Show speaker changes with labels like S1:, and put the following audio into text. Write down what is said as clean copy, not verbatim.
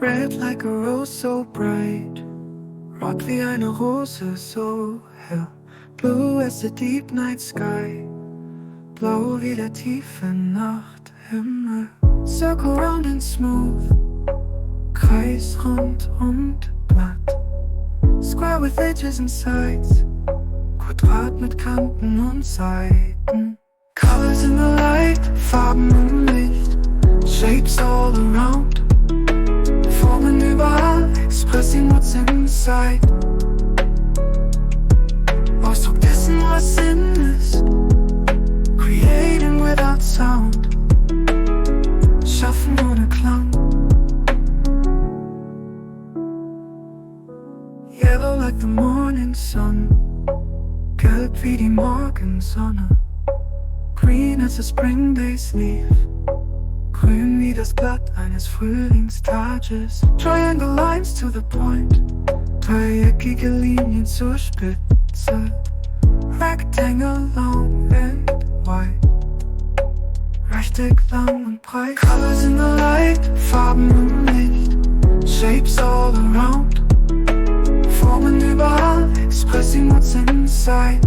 S1: Red like a rose so bright, rot wie eine Rose so hell, blue as the deep night sky, blau wie der tiefe Nachthimmel. Circle round and smooth, kreisrund und glatt, square with edges and sides, Quadrat mit Kanten und Seiten. Colors in the light, Farben im Licht, shapes all around, Formen überall, expressing what's inside. Ausdruck dessen, was Sinn ist, creating without sound, schaffen ohne Klang. Yellow like the morning sun, gelb wie die Morgensonne, green as a spring day's leaf, grün wie das Blatt eines Frühlingstages. Triangle lines to the point, dreieckige Linien zur Spitze, rectangle long and wide, Rechteck lang und breit. Colors in the light, Farben im Licht, shapes all around, Formen überall, expressing what's inside.